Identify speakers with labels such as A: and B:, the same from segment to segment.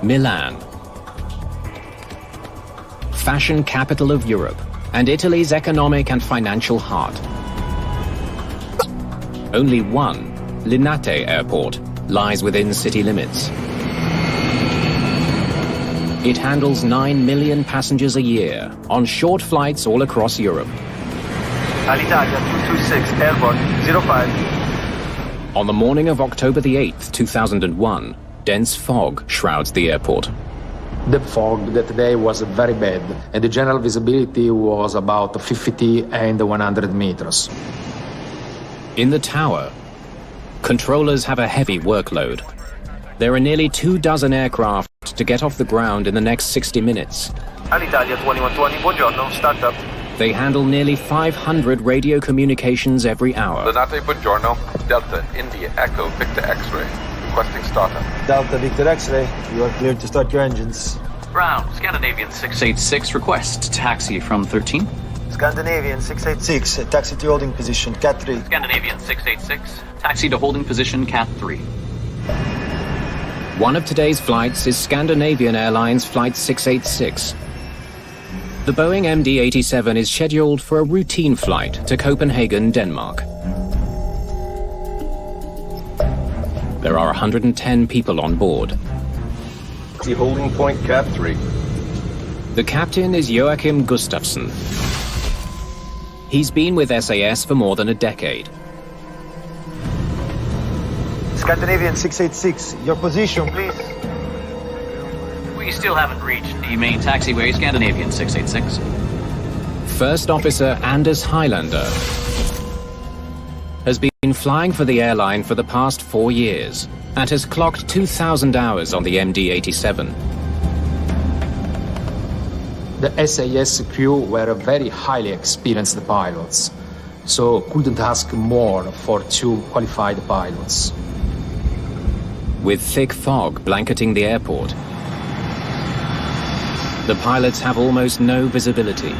A: Milan. Fashion capital of Europe and Italy's economic and financial heart. Only one, Linate Airport, lies within city limits. It handles 9 million passengers a year on short flights all across Europe.
B: Alitalia 226, airborne, 05.
A: On the morning of October the 8th, 2001, dense fog shrouds the airport.
C: The fog that day was very bad, and the general visibility was about 50 and 100 meters.
A: In the tower, controllers have a heavy workload. There are nearly 24 aircraft to get off the ground in the next 60 minutes.
B: Alitalia 2120, buongiorno, start up.
A: They handle nearly 500 radio communications every hour.
D: Linate, buongiorno, Delta, India, Echo, Victor X-ray, requesting startup.
E: Delta, Victor X-ray, you are cleared to start your engines.
F: Ground, Scandinavian 686, request taxi from 13.
E: Scandinavian 686, taxi to holding position, Cat 3.
F: Scandinavian 686, taxi to holding position, Cat 3.
A: One of today's flights is Scandinavian Airlines Flight 686. The Boeing MD-87 is scheduled for a routine flight to Copenhagen, Denmark. There are 110 people on board.
D: The holding point, Cat 3.
A: The captain is Joachim Gustafsson. He's been with SAS for more than a decade.
E: Scandinavian 686, your position, please.
F: We still haven't reached the main taxiway, Scandinavian 686.
A: First Officer Anders Highlander has been flying for the airline for the past 4 years and has clocked 2,000 hours on the MD-87.
C: The SAS crew were very highly experienced pilots, so couldn't ask more for 2 qualified pilots.
A: With thick fog blanketing the airport, the pilots have almost no visibility.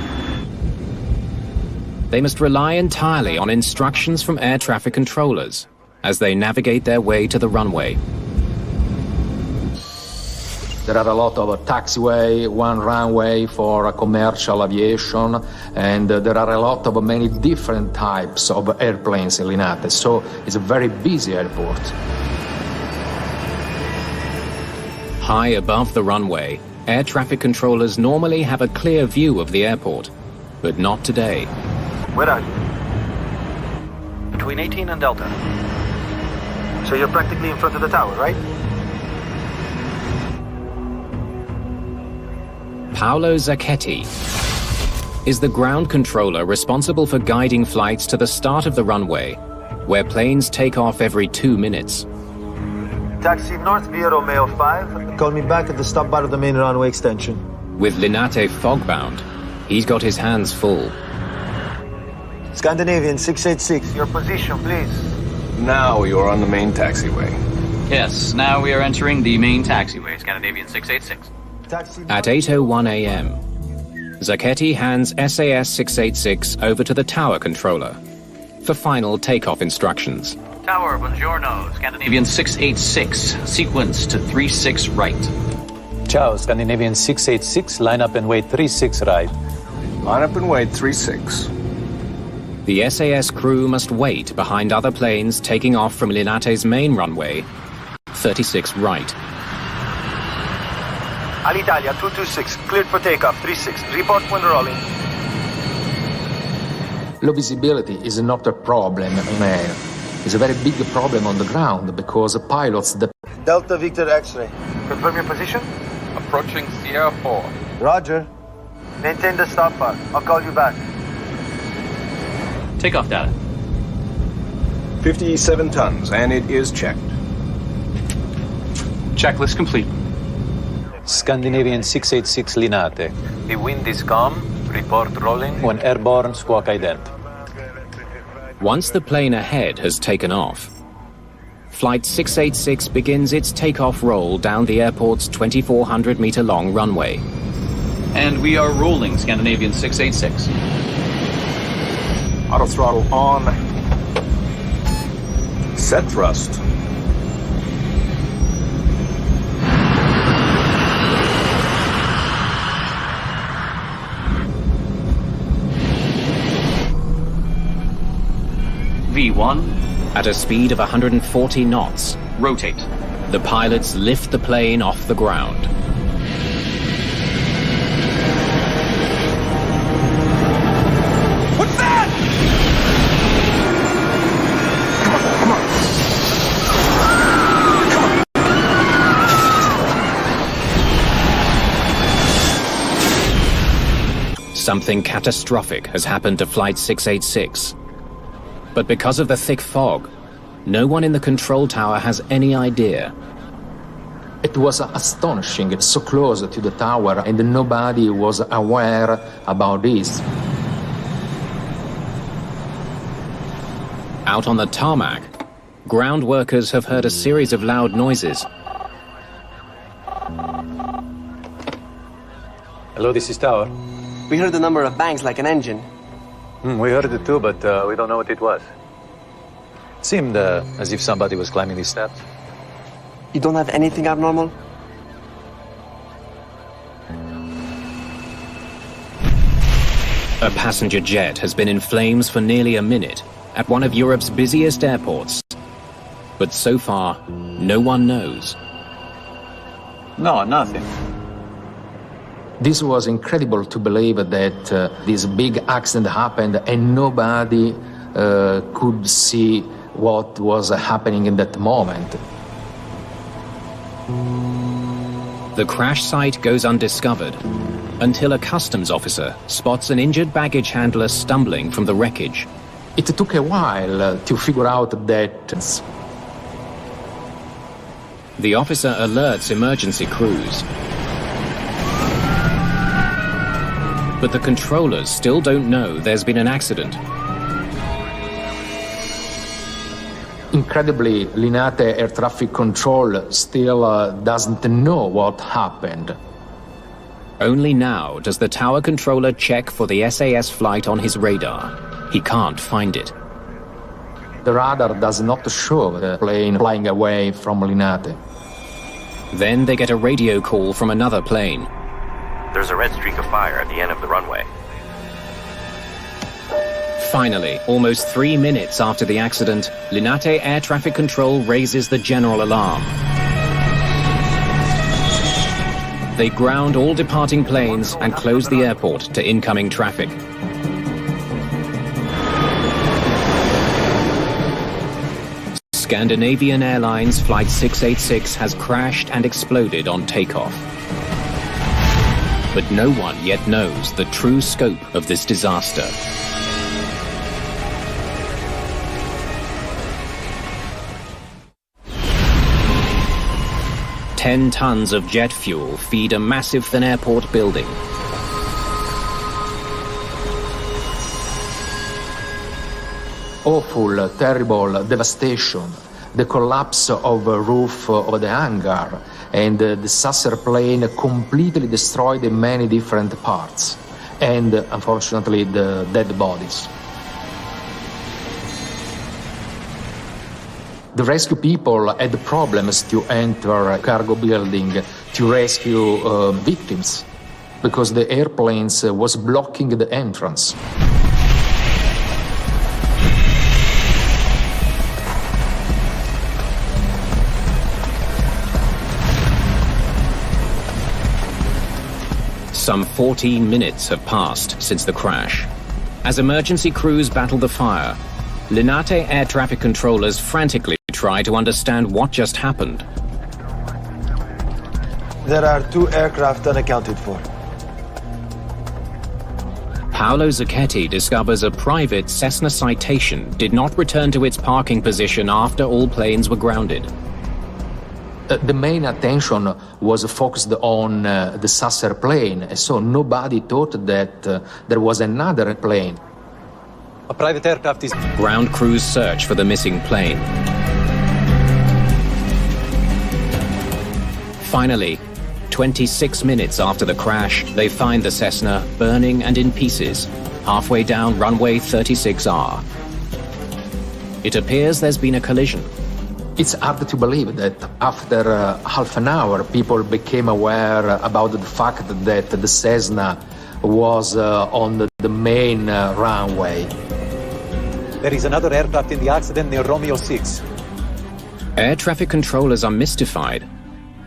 A: They must rely entirely on instructions from air traffic controllers as they navigate their way to the runway.
C: There are a lot of taxiway, one runway for commercial aviation, and there are a lot of many different types of airplanes in Linate, so it's a very busy airport.
A: High above the runway, air traffic controllers normally have a clear view of the airport, but not today.
B: Where are you? Between 18 and Delta. So you're practically in front of the tower, right?
A: Paolo Zacchetti is the ground controller responsible for guiding flights to the start of the runway, where planes take off every 2 minutes.
B: Taxi north via Romeo 5.
E: Call me back at the stop bar of the main runway extension.
A: With Linate fogbound, he's got his hands full.
E: Scandinavian 686.
B: Your position, please.
D: Now you're on the main taxiway.
F: Yes, now we are entering the main taxiway, Scandinavian 686.
E: Taxi
A: At 8:01 a.m., Zacchetti hands SAS 686 over to the tower controller for final takeoff instructions.
F: Tower, buongiorno, Scandinavian 686, sequence to 36 right.
G: Ciao, Scandinavian 686, line up and wait 36 right.
D: Line up and wait 36.
A: The SAS crew must wait behind other planes taking off from Linate's main runway, 36 right.
B: Alitalia 226, cleared for takeoff, 36. Report when rolling.
C: Low visibility is not a problem in air. It's a very big problem on the ground because pilots
E: Delta, Victor X-ray.
B: Confirm your position.
D: Approaching Sierra 4.
E: Roger.
B: Maintain the stop bar. I'll call you back.
F: Takeoff data.
D: 57 tons, and it is checked.
F: Checklist complete.
G: Scandinavian 686 Linate.
B: The wind is calm. Report rolling.
G: When airborne, squawk ident.
A: Once the plane ahead has taken off, Flight 686 begins its takeoff roll down the airport's 2,400-meter-long runway.
F: And we are rolling, Scandinavian 686.
D: Auto throttle on. Set thrust.
F: 21.
A: At a speed of 140 knots,
F: Rotate.
A: the pilots lift the plane off the ground.
H: What's that?
A: Something catastrophic has happened to Flight 686. But because of the thick fog, no one in the control tower has any idea.
C: It was astonishing, it's so close to the tower, and nobody was aware about this.
A: Out on the tarmac, ground workers have heard a series of loud noises.
G: Hello, this is Tower.
I: We heard a number of bangs like an engine.
G: We heard it too, but we don't know what it was. It seemed as if somebody was climbing these steps.
I: You don't have anything abnormal?
A: A passenger jet has been in flames for nearly a minute at one of Europe's busiest airports. But so far, no one knows.
F: No, nothing.
C: This was incredible to believe that this big accident happened and nobody could see what was happening in that moment.
A: The crash site goes undiscovered until a customs officer spots an injured baggage handler stumbling from the wreckage.
C: It took a while to figure out that.
A: The officer alerts emergency crews. But the controllers still don't know there's been an accident.
C: Incredibly, Linate Air Traffic Control still doesn't know what happened.
A: Only now does the tower controller check for the SAS flight on his radar. He can't find it.
C: The radar does not show the plane flying away from Linate.
A: Then they get a radio call from another plane.
B: There's a red streak of fire at the end of the runway.
A: Finally, almost 3 minutes after the accident, Linate Air Traffic Control raises the general alarm. They ground all departing planes and close the airport to incoming traffic. Scandinavian Airlines Flight 686 has crashed and exploded on takeoff. But no one yet knows the true scope of this disaster. "10 tons of jet fuel feed a massive thin airport building.
C: Awful, terrible devastation, the collapse of a roof of the hangar, and the disaster plane completely destroyed in many different parts, and unfortunately the dead bodies. The rescue people had problems to enter a cargo building to rescue victims because the airplanes was blocking the entrance.
A: Some 14 minutes have passed since the crash. As emergency crews battle the fire, Linate air traffic controllers frantically try to understand what just happened.
E: There are 2 aircraft unaccounted for.
A: Paolo Zacchetti discovers a private Cessna Citation did not return to its parking position after all planes were grounded.
C: The main attention was focused on the Sasser plane, so nobody thought that there was another plane.
G: A private aircraft is...
A: Ground crews search for the missing plane. Finally, 26 minutes after the crash, they find the Cessna burning and in pieces, halfway down runway 36R. It appears there's been a collision.
C: It's hard to believe that after half an hour, people became aware about the fact that the Cessna was on the main runway.
G: There is another aircraft in the accident near Romeo 6.
A: Air traffic controllers are mystified.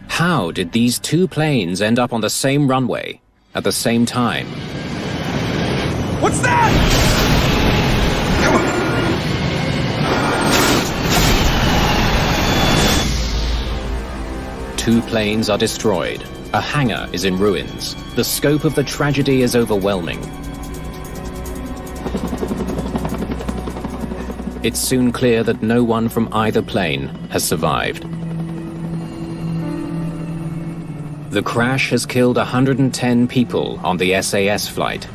A: How did these two planes end up on the same runway at the same time?
H: What's that?
A: Two planes are destroyed. A hangar is in ruins. The scope of the tragedy is overwhelming. It's soon clear that no one from either plane has survived. The crash has killed 110 people on the SAS flight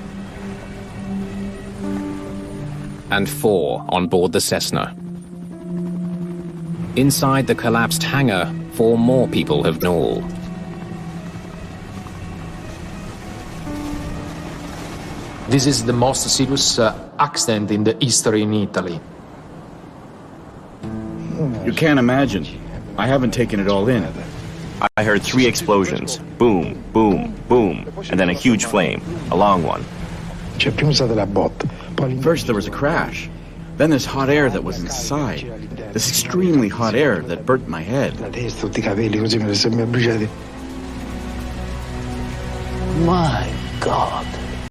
A: and 4 on board the Cessna. Inside the collapsed hangar, 4 more people have gnawed.
C: This is the most serious accident in the history in Italy.
H: You can't imagine. I haven't taken it all in.
J: I heard 3 explosions. Boom, boom, boom, and then a huge flame, a long one.
H: First there was a crash. Then this hot air that was inside. This extremely hot air that burnt my head.
K: My God.